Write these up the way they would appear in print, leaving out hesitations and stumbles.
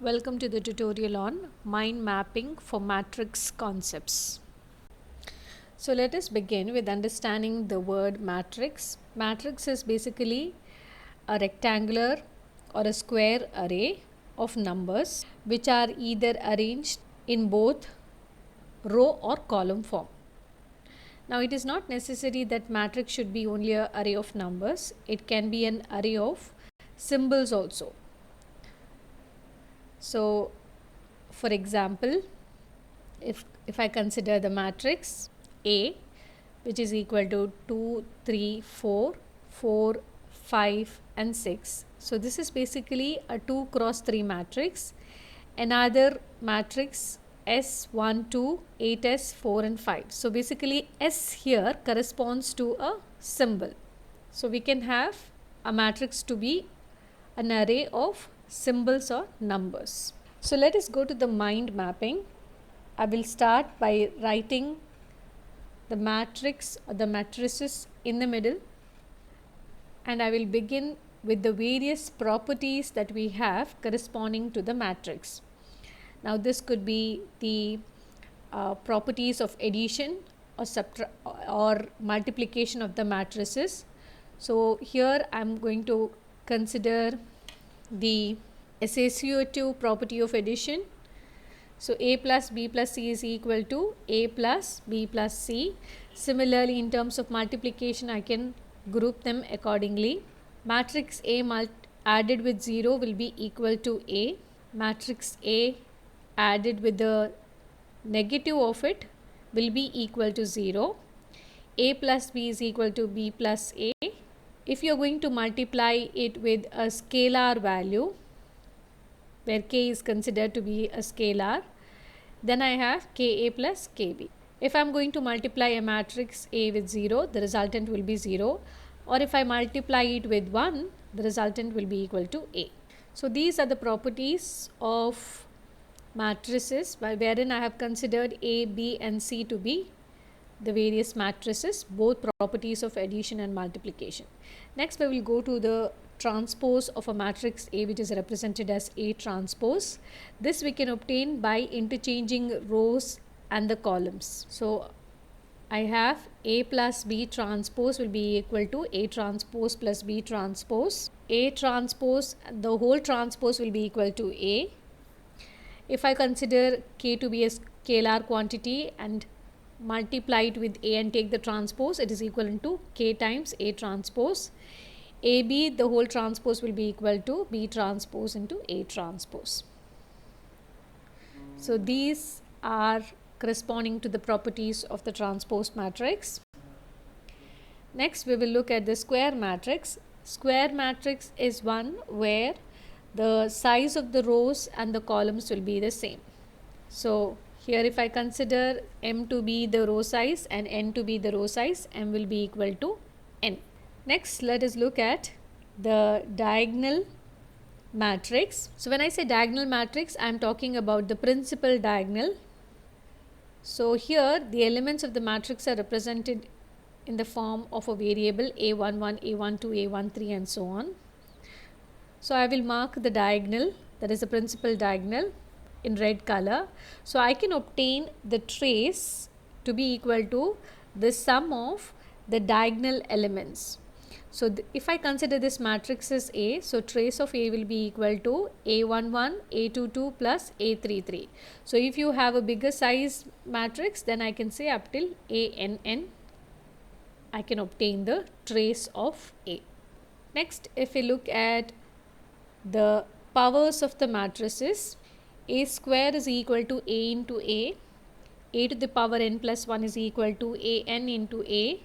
Welcome to the tutorial on mind mapping for matrix concepts. So let us begin with understanding the word matrix. Matrix is basically a rectangular or a square array of numbers which are either arranged in both row or column form. Now it is not necessary that matrix should be only an array of numbers. It can be an array of symbols also. So for example, if I consider the matrix A, which is equal to 2, 3, 4, 4, 5 and 6. So this is basically a 2 cross 3 matrix. Another matrix S1, 2, 8S, 4 and 5. So basically S here corresponds to a symbol. So we can have a matrix to be an array of symbols or numbers. So let us go to the mind mapping. I will start by writing the matrix or the matrices in the middle, and I will begin with the various properties that we have corresponding to the matrix. Now this could be the properties of addition or multiplication of the matrices. So here I am going to consider the associative property of addition. So A plus B plus C is equal to A plus B plus C. Similarly, in terms of multiplication, I can group them accordingly. Matrix A added with 0 will be equal to A. Matrix A added with the negative of it will be equal to 0. A plus B is equal to B plus A. If you are going to multiply it with a scalar value, where k is considered to be a scalar, then I have Ka plus Kb. If I am going to multiply a matrix A with 0, the resultant will be 0, or if I multiply it with 1, the resultant will be equal to A. So these are the properties of matrices wherein I have considered A, B and C to be the various matrices, both properties of addition and multiplication. Next we will go to the transpose of a matrix A, which is represented as A transpose. This we can obtain by interchanging rows and the columns. So I have A plus B transpose will be equal to A transpose plus B transpose. A transpose, the whole transpose will be equal to A. If I consider K to be a scalar quantity and multiply it with A and take the transpose, it is equivalent to K times A transpose. AB, the whole transpose will be equal to B transpose into A transpose. So these are corresponding to the properties of the transpose matrix. Next we will look at the square matrix. Square matrix is one where the size of the rows and the columns will be the same. So here if I consider M to be the row size and N to be the row size, M will be equal to N. Next, let us look at the diagonal matrix. So when I say diagonal matrix, I am talking about the principal diagonal. So here the elements of the matrix are represented in the form of a variable A11, A12, A13 and so on. So I will mark the diagonal, that is the principal diagonal, in red color. So I can obtain the trace to be equal to the sum of the diagonal elements. So if I consider this matrix as A, so trace of A will be equal to A11, A22 plus A33. So if you have a bigger size matrix, then I can say up till ANN, I can obtain the trace of A. Next, if we look at the powers of the matrices, A square is equal to A into A to the power n plus 1 is equal to AN into A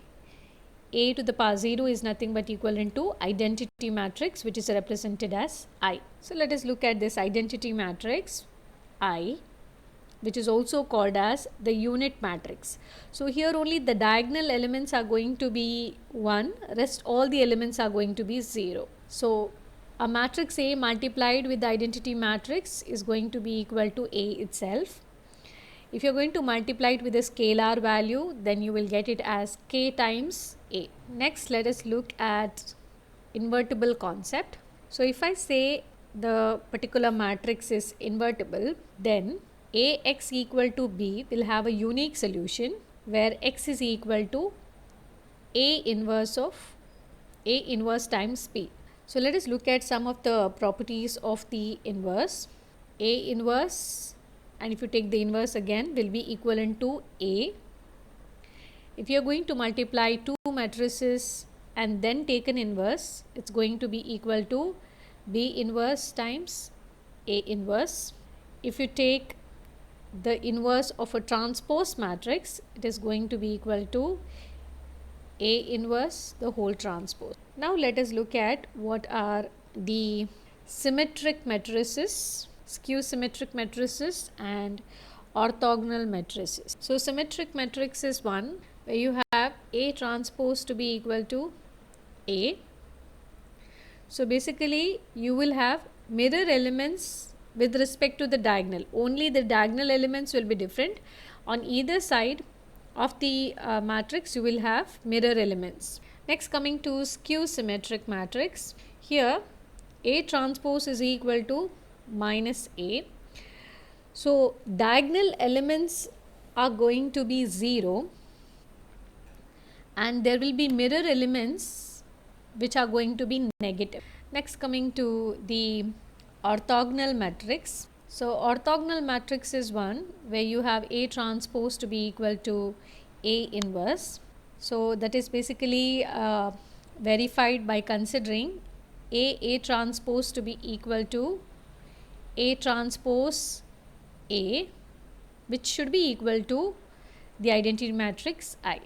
to the power 0 is nothing but equivalent to identity matrix, which is represented as I. So let us look at this identity matrix I, which is also called as the unit matrix. So here only the diagonal elements are going to be 1, rest all the elements are going to be 0. So a matrix A multiplied with the identity matrix is going to be equal to A itself. If you are going to multiply it with a scalar value, then you will get it as K times A. Next, let us look at invertible concept. So if I say the particular matrix is invertible, then Ax equal to B will have a unique solution where x is equal to A inverse times P. So let us look at some of the properties of the inverse. A inverse, and if you take the inverse again, will be equivalent to A. If you are going to multiply two matrices and then take an inverse, it's going to be equal to B inverse times A inverse. If you take the inverse of a transpose matrix, it is going to be equal to A inverse the whole transpose. Now let us look at what are the symmetric matrices, skew-symmetric matrices and orthogonal matrices. So symmetric matrix is one where you have A transpose to be equal to A. So basically you will have mirror elements with respect to the diagonal. Only the diagonal elements will be different. On either side of the matrix you will have mirror elements. Next, coming to skew-symmetric matrix. Here A transpose is equal to minus A. So diagonal elements are going to be 0 and there will be mirror elements which are going to be negative. Next, coming to the orthogonal matrix. So orthogonal matrix is one where you have A transpose to be equal to A inverse. So that is basically verified by considering A transpose to be equal to A transpose A, which should be equal to the identity matrix I.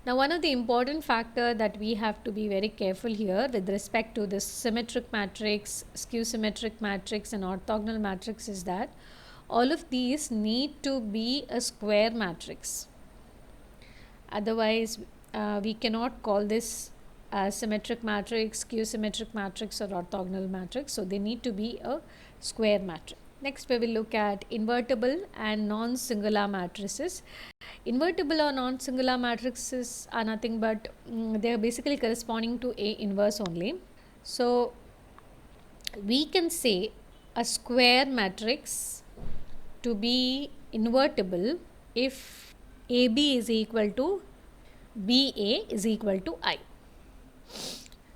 Now one of the important factor that we have to be very careful here with respect to this symmetric matrix, skew-symmetric matrix and orthogonal matrix is that all of these need to be a square matrix. Otherwise we cannot call this symmetric matrix, skew-symmetric matrix or orthogonal matrix. So they need to be a square matrix. Next we will look at invertible and non-singular matrices. Invertible or non-singular matrices are nothing but they are basically corresponding to A inverse only. So we can say a square matrix to be invertible if AB is equal to BA is equal to I.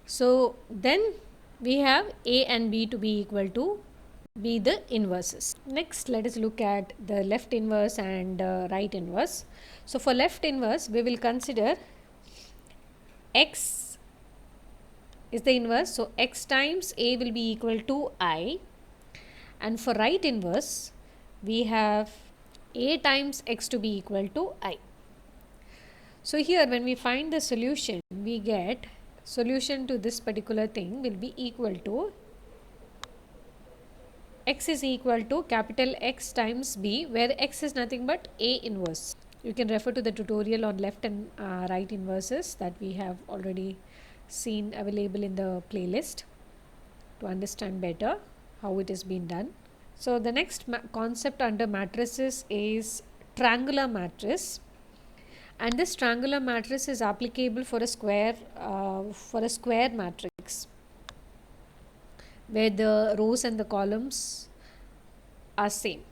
So then we have A and B to be equal to be the inverses. Next, let us look at the left inverse and right inverse. So for left inverse, we will consider x is the inverse. So x times A will be equal to I. And for right inverse, we have A times x to be equal to I. So here when we find the solution, we get solution to this particular thing will be equal to x is equal to capital X times B, where x is nothing but A inverse. You can refer to the tutorial on left and right inverses that we have already seen available in the playlist to understand better how it is being done. So the next concept under matrices is triangular matrix, and this triangular matrix is applicable for a square matrix where the rows and the columns are same.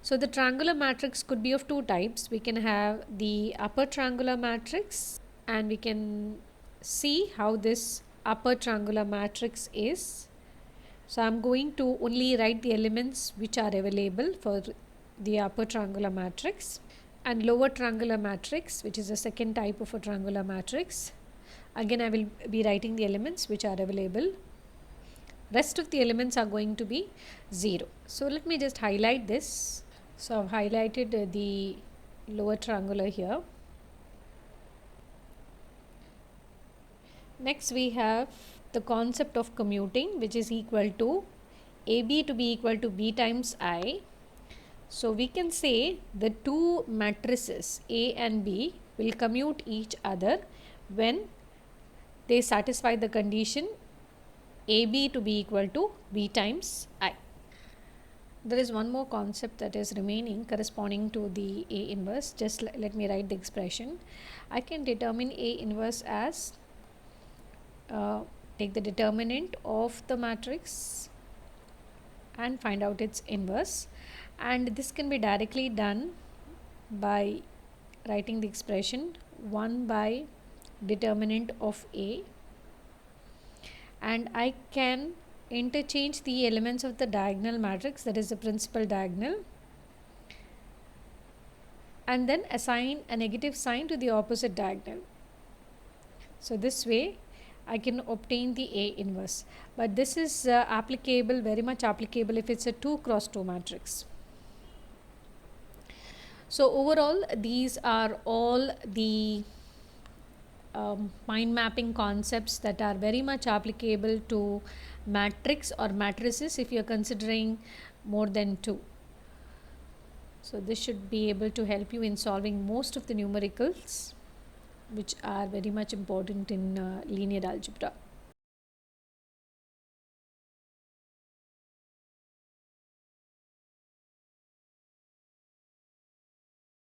So the triangular matrix could be of two types. We can have the upper triangular matrix, and we can see how this upper triangular matrix is. So I am going to only write the elements which are available for the upper triangular matrix, and lower triangular matrix, which is the second type of a triangular matrix. Again I will be writing the elements which are available. Rest of the elements are going to be 0. So let me just highlight this. So I've highlighted the lower triangular here. Next we have the concept of commuting, which is equal to AB to be equal to B times I. So we can say the two matrices A and B will commute each other when they satisfy the condition AB to be equal to B times I. There is one more concept that is remaining corresponding to the A inverse. Just let me write the expression. I can determine A inverse as take the determinant of the matrix and find out its inverse. And this can be directly done by writing the expression 1 by determinant of A, and I can interchange the elements of the diagonal matrix, that is the principal diagonal, and then assign a negative sign to the opposite diagonal. So this way I can obtain the A inverse, but this is applicable, very much applicable, if it's a 2 cross 2 matrix. So overall, these are all the mind mapping concepts that are very much applicable to matrix or matrices if you are considering more than 2. So this should be able to help you in solving most of the numericals which are very much important in linear algebra.